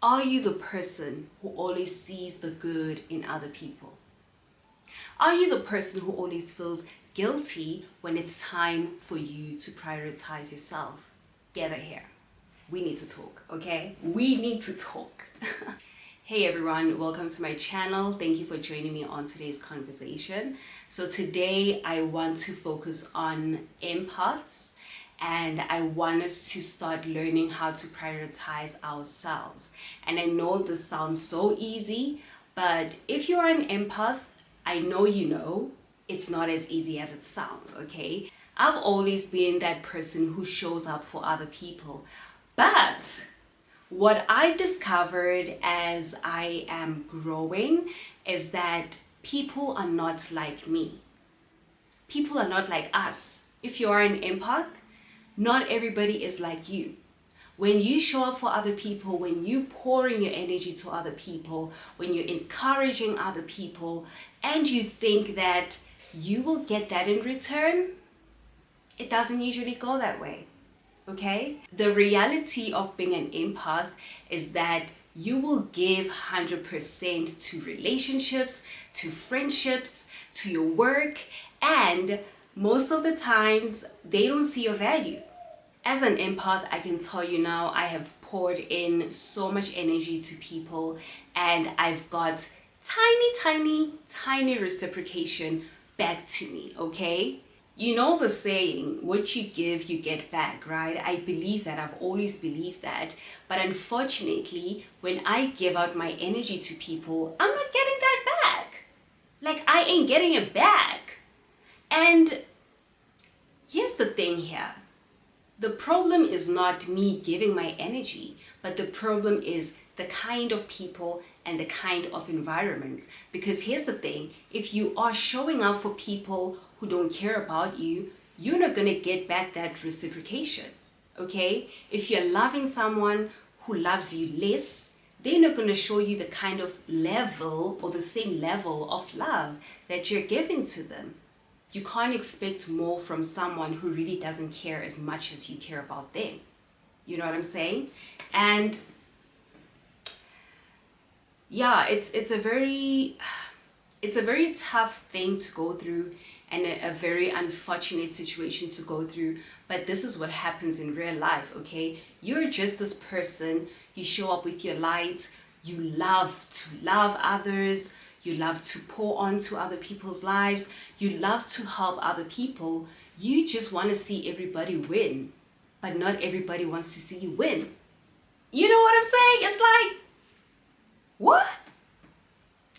Are you the person who always sees the good in other people? Are you the person who always feels guilty when it's time for you to prioritize yourself? Gather here. We need to talk, okay? We need to talk. Hey everyone, welcome to my channel. Thank you for joining me on today's conversation. So today I want to focus on empaths, and I want us to start learning how to prioritize ourselves. And I know this sounds so easy, but if you're an empath, I know you know it's not as easy as it sounds, okay? I've always been that person who shows up for other people, but what I discovered as I am growing is that people are not like me. People are not like us. If you are an empath, not everybody is like you. When you show up for other people, when you pour in your energy to other people, when you're encouraging other people, and you think that you will get that in return, it doesn't usually go that way. Okay? The reality of being an empath is that you will give 100% to relationships, to friendships, to your work, and most of the times they don't see your value. As an empath, I can tell you now, I have poured in so much energy to people and I've got tiny reciprocation back to me, okay? You know the saying, what you give, you get back, right? I believe that. I've always believed that. But unfortunately, when I give out my energy to people, I'm not getting that back. Like, I ain't getting it back. And here's the thing here. The problem is not me giving my energy, but the problem is the kind of people and the kind of environments. Because here's the thing, if you are showing up for people who don't care about you, you're not gonna get back that reciprocation, okay? If you're loving someone who loves you less, they're not gonna show you the kind of level or the same level of love that you're giving to them. You can't expect more from someone who really doesn't care as much as you care about them. You know what I'm saying? And yeah, it's a very tough thing to go through and a very unfortunate situation to go through. But this is what happens in real life, okay? You're just this person, you show up with your light, you love to love others, you love to pour onto other people's lives, you love to help other people. You just want to see everybody win, but not everybody wants to see you win. You know what I'm saying? It's like, what?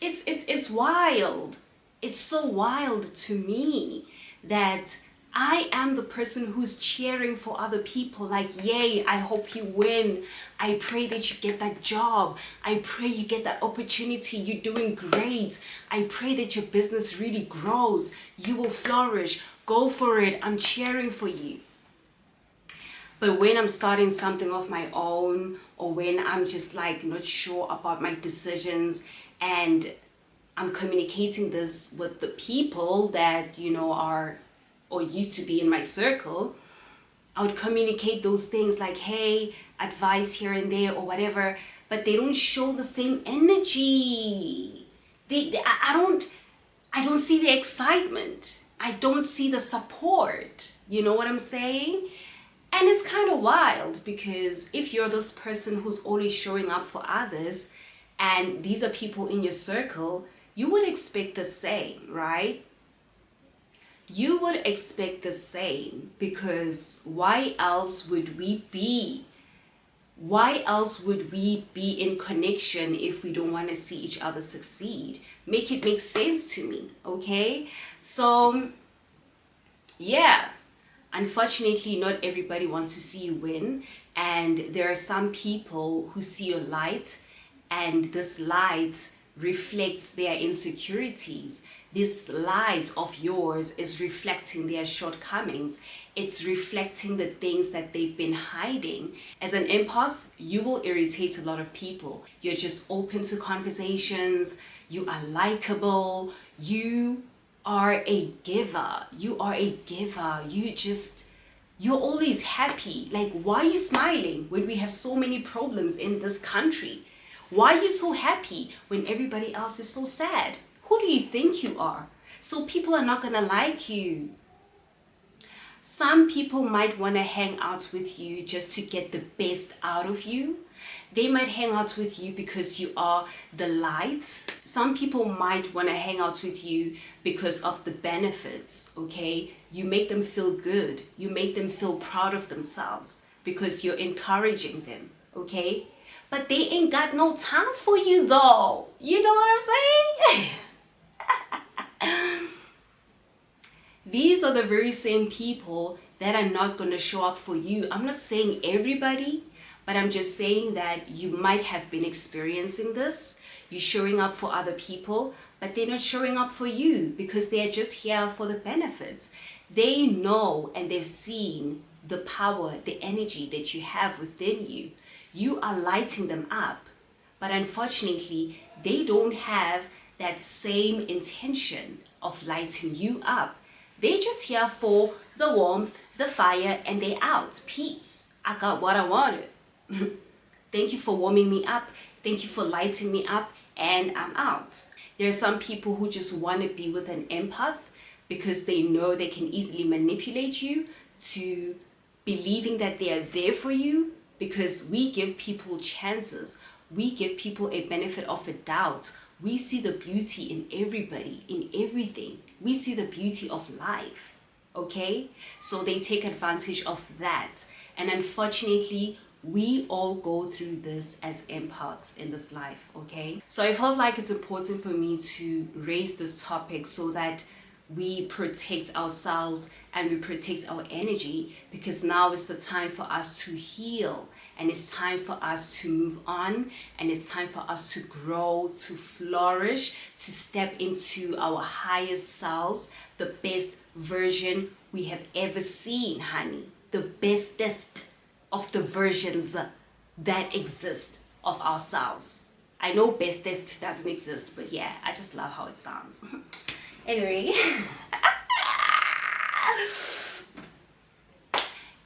It's wild. It's so wild to me that I am the person who's cheering for other people, like, yay, I hope you win. I pray that you get that job. I pray you get that opportunity. You're doing great. I pray that your business really grows. You will flourish. Go for it. I'm cheering for you. But when I'm starting something of my own, or when I'm just like not sure about my decisions and I'm communicating this with the people that, you know, are or used to be in my circle, I would communicate those things like, hey, advice here and there or whatever, but they don't show the same energy. I don't see the excitement. I don't see the support. You know what I'm saying? And it's kind of wild because if you're this person who's always showing up for others and these are people in your circle, you would expect the same, right? You would expect the same, because why else would we be? Why else would we be in connection if we don't want to see each other succeed? Make it make sense to me, okay? So, yeah, unfortunately, not everybody wants to see you win. And there are some people who see your light, and this light reflects their insecurities. This light of yours is reflecting their shortcomings. It's reflecting the things that they've been hiding. As an empath, you will irritate a lot of people. You're just open to conversations. You are likable. You are a giver. You are a giver. You just You're always happy. Like, why are you smiling when we have so many problems in this country? Why are you so happy when everybody else is so sad? Who do you think you are? So people are not gonna like you. Some people might want to hang out with you just to get the best out of you. They might hang out with you because you are the light. Some people might want to hang out with you because of the benefits, okay? You make them feel good. You make them feel proud of themselves because you're encouraging them, okay? But they ain't got no time for you though. You know what I'm saying? These are the very same people that are not going to show up for you. I'm not saying everybody, but I'm just saying that you might have been experiencing this. You're showing up for other people, but they're not showing up for you because they're just here for the benefits. They know and they've seen the power, the energy that you have within you. You are lighting them up, but unfortunately, they don't have that same intention of lighting you up. They're just here for the warmth, the fire, and they're out. Peace. I got what I wanted. Thank you for warming me up. Thank you for lighting me up, and I'm out. There are some people who just want to be with an empath because they know they can easily manipulate you to believing that they are there for you, because we give people chances. We give people a benefit of a doubt. We see the beauty in everybody, in everything. We see the beauty of life, okay? So they take advantage of that. And unfortunately, we all go through this as empaths in this life, okay? So I felt like it's important for me to raise this topic so that we protect ourselves and we protect our energy, because now is the time for us to heal, and it's time for us to move on, and it's time for us to grow, to flourish, to step into our highest selves, the best version we have ever seen, honey. The bestest of the versions that exist of ourselves. I know bestest doesn't exist, but yeah, I just love how it sounds. Anyway,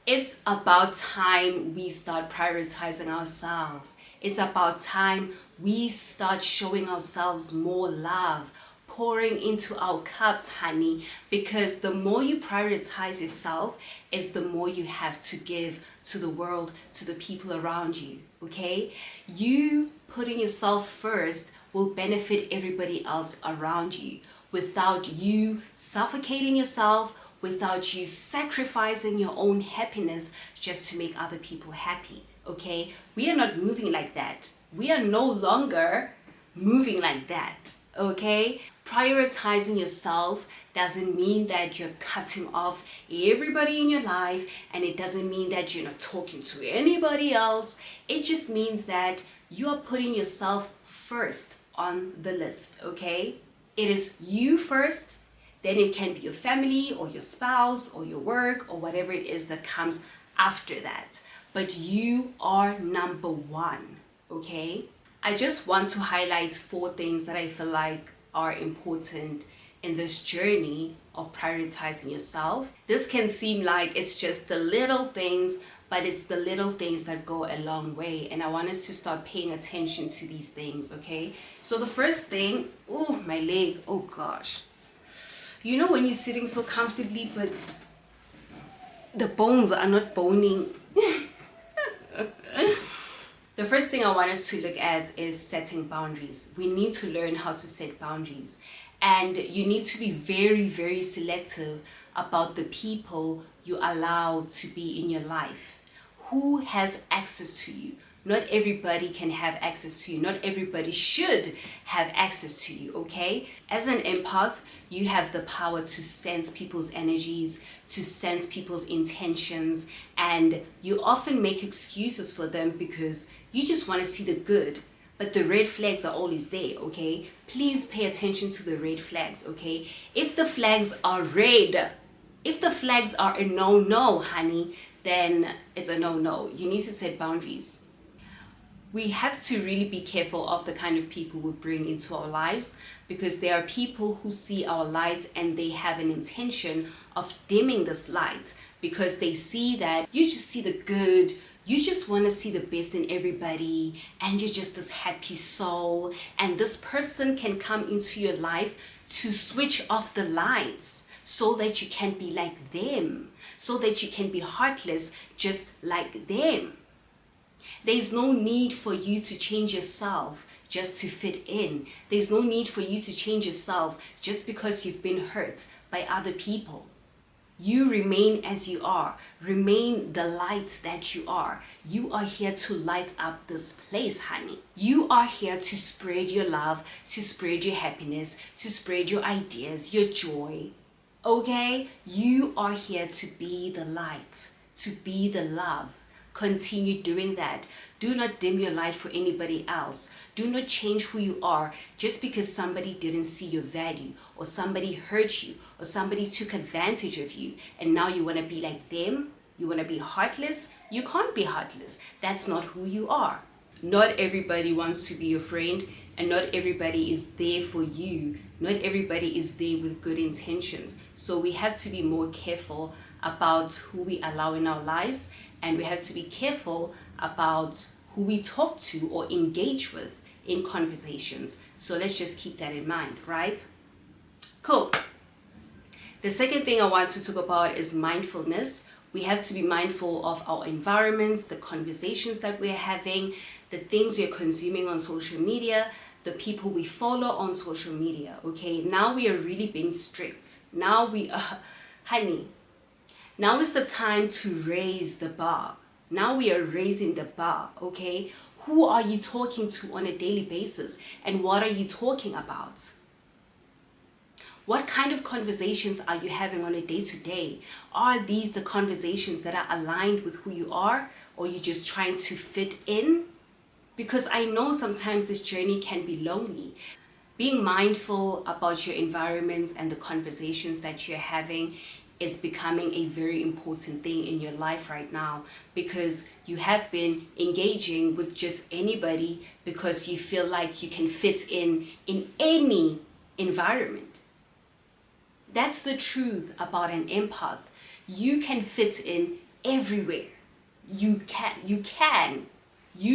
it's about time we start prioritizing ourselves. It's about time we start showing ourselves more love, pouring into our cups, honey, because the more you prioritize yourself is the more you have to give to the world, to the people around you, okay? You putting yourself first will benefit everybody else around you. Without you suffocating yourself, without you sacrificing your own happiness just to make other people happy, okay? We are not moving like that. We are no longer moving like that, okay? Prioritizing yourself doesn't mean that you're cutting off everybody in your life, and it doesn't mean that you're not talking to anybody else. It just means that you are putting yourself first on the list, okay? It is you first, then it can be your family or your spouse or your work or whatever it is that comes after that. But you are number one, okay? I just want to highlight 4 things that I feel like are important in this journey of prioritizing yourself. This can seem like it's just the little things, but it's the little things that go a long way. And I want us to start paying attention to these things, okay? So the first thing, oh, my leg, oh gosh. You know when you're sitting so comfortably, but the bones are not boning. The first thing I want us to look at is setting boundaries. We need to learn how to set boundaries. And you need to be very, very selective about the people you allow to be in your life. Who has access to you? Not everybody can have access to you. Not everybody should have access to you, okay? As an empath, you have the power to sense people's energies, to sense people's intentions, and you often make excuses for them because you just want to see the good. But the red flags are always there, okay? Please pay attention to the red flags, okay? If the flags are red, if the flags are a no, honey, then it's a no. You need to set boundaries. We have to really be careful of the kind of people we bring into our lives, because there are people who see our light and they have an intention of dimming this light, because they see that you just see the good, you just want to see the best in everybody, and you're just this happy soul, and this person can come into your life to switch off the lights so that you can be like them, so that you can be heartless just like them. There's no need for you to change yourself just to fit in. There's no need for you to change yourself just because you've been hurt by other people. You remain as you are. Remain the light that you are. You are here to light up this place, honey. You are here to spread your love, to spread your happiness, to spread your ideas, your joy. Okay? You are here to be the light, to be the love. Continue doing that. Do not dim your light for anybody else. Do not change who you are just because somebody didn't see your value, or somebody hurt you, or somebody took advantage of you, and now you want to be like them. You want to be heartless. You can't be heartless. That's not who you are. Not everybody wants to be your friend, and not everybody is there for you. Not everybody is there with good intentions. So we have to be more careful about who we allow in our lives, and we have to be careful about who we talk to or engage with in conversations. So let's just keep that in mind, right? Cool. The second thing I want to talk about is mindfulness. We have to be mindful of our environments, the conversations that we're having, the things we're consuming on social media, the people we follow on social media, okay? Now we are really being strict. Now we are, honey, now is the time to raise the bar. Now we are raising the bar, okay? Who are you talking to on a daily basis? And what are you talking about? What kind of conversations are you having on a day-to-day? Are these the conversations that are aligned with who you are? Or are you just trying to fit in? Because I know sometimes this journey can be lonely. Being mindful about your environment and the conversations that you're having is becoming a very important thing in your life right now, because you have been engaging with just anybody because you feel like you can fit in any environment. That's the truth about an empath. You can fit in everywhere. You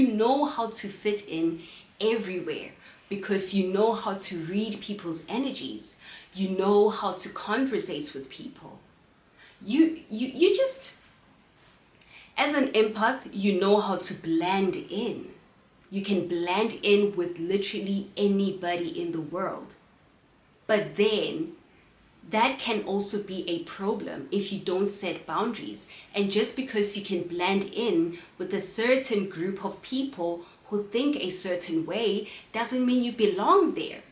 know how to fit in everywhere because you know how to read people's energies. You know how to conversate with people. You just, as an empath, you know how to blend in. You can blend in with literally anybody in the world. But then that can also be a problem if you don't set boundaries. And just because you can blend in with a certain group of people who think a certain way doesn't mean you belong there.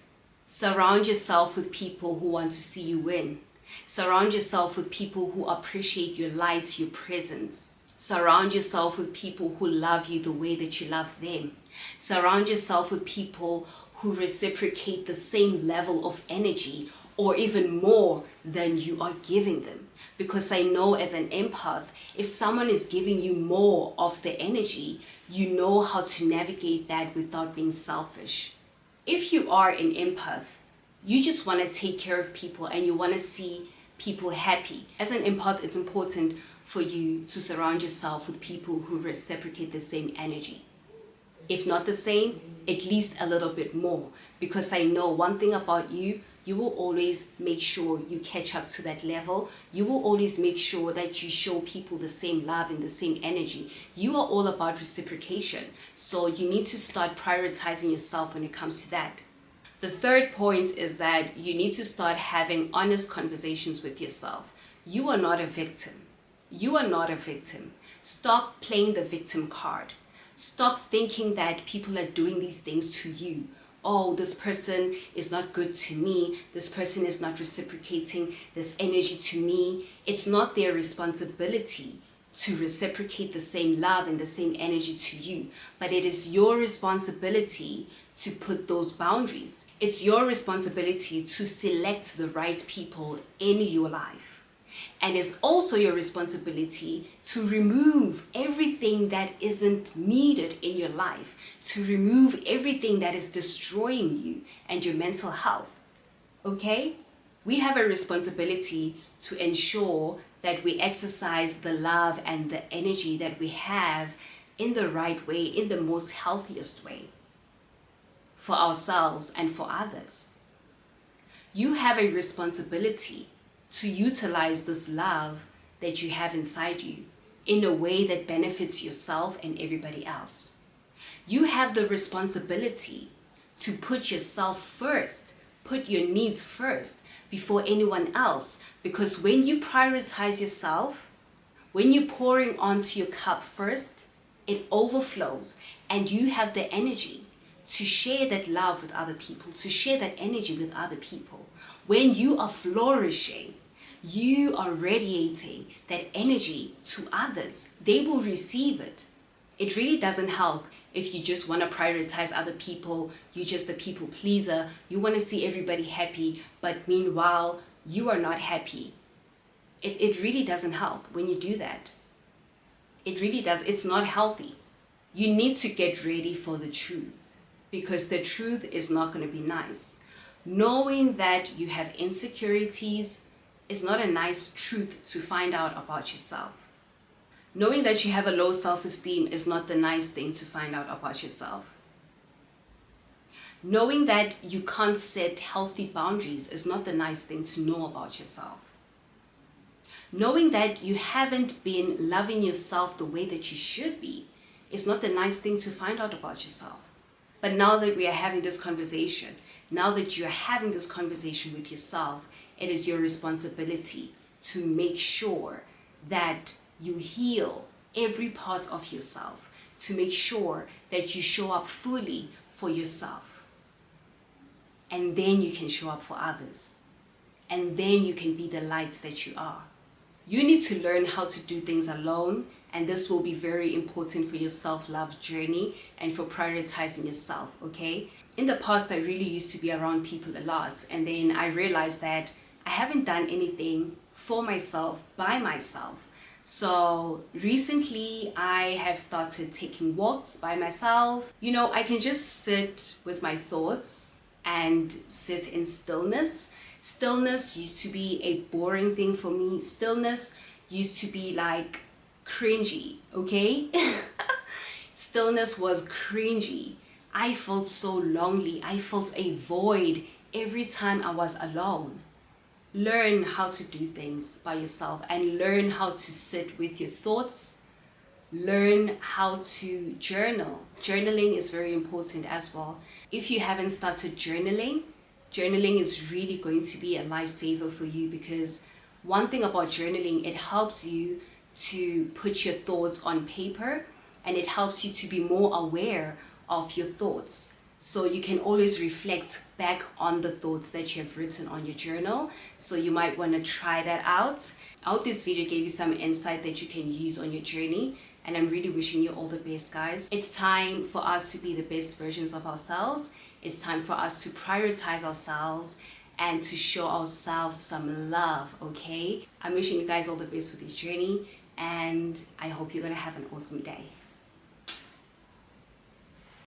Surround yourself with people who want to see you win. Surround yourself with people who appreciate your light, your presence. Surround yourself with people who love you the way that you love them. Surround yourself with people who reciprocate the same level of energy or even more than you are giving them. Because I know as an empath, if someone is giving you more of the energy, you know how to navigate that without being selfish. If you are an empath, you just want to take care of people and you want to see people happy. As an empath, it's important for you to surround yourself with people who reciprocate the same energy. If not the same, at least a little bit more. Because I know one thing about you, you will always make sure you catch up to that level. You will always make sure that you show people the same love and the same energy. You are all about reciprocation. So you need to start prioritizing yourself when it comes to that. The third point is that you need to start having honest conversations with yourself. You are not a victim. You are not a victim. Stop playing the victim card. Stop thinking that people are doing these things to you. Oh, this person is not good to me. This person is not reciprocating this energy to me. It's not their responsibility to reciprocate the same love and the same energy to you. But it is your responsibility to put those boundaries. It's your responsibility to select the right people in your life. And it's also your responsibility to remove everything that isn't needed in your life, to remove everything that is destroying you and your mental health. Okay? We have a responsibility to ensure that we exercise the love and the energy that we have in the right way, in the most healthiest way for ourselves and for others. You have a responsibility to utilize this love that you have inside you in a way that benefits yourself and everybody else. You have the responsibility to put yourself first, put your needs first before anyone else, because when you prioritize yourself, when you're pouring onto your cup first, it overflows and you have the energy to share that love with other people, to share that energy with other people. When you are flourishing, you are radiating that energy to others. They will receive it. It really doesn't help if you just want to prioritize other people, you're just a people pleaser, you want to see everybody happy, but meanwhile, you are not happy. It really doesn't help when you do that. It really does. It's not healthy. You need to get ready for the truth, because the truth is not going to be nice. Knowing that you have insecurities is not a nice truth to find out about yourself. Knowing that you have a low self-esteem is not the nice thing to find out about yourself. Knowing that you can't set healthy boundaries is not the nice thing to know about yourself. Knowing that you haven't been loving yourself the way that you should be is not the nice thing to find out about yourself. But now that we are having this conversation, now that you're having this conversation with yourself, it is your responsibility to make sure that you heal every part of yourself, to make sure that you show up fully for yourself. And then you can show up for others. And then you can be the light that you are. You need to learn how to do things alone, and this will be very important for your self-love journey and for prioritizing yourself, okay? In the past, I really used to be around people a lot, and then I realized that I haven't done anything for myself, by myself. So recently, I have started taking walks by myself. You know, I can just sit with my thoughts and sit in stillness. Stillness used to be a boring thing for me. Stillness used to be like cringy, okay? Stillness was cringy. I felt so lonely. I felt a void every time I was alone. Learn how to do things by yourself and learn how to sit with your thoughts. Learn how to journal. Journaling is very important as well. If you haven't started journaling, journaling is really going to be a lifesaver for you, because one thing about journaling, it helps you to put your thoughts on paper, and it helps you to be more aware of your thoughts. So you can always reflect back on the thoughts that you have written on your journal. So you might want to try that out. I hope this video gave you some insight that you can use on your journey. And I'm really wishing you all the best, guys. It's time for us to be the best versions of ourselves. It's time for us to prioritize ourselves and to show ourselves some love, okay? I'm wishing you guys all the best with this journey, and I hope you're gonna have an awesome day.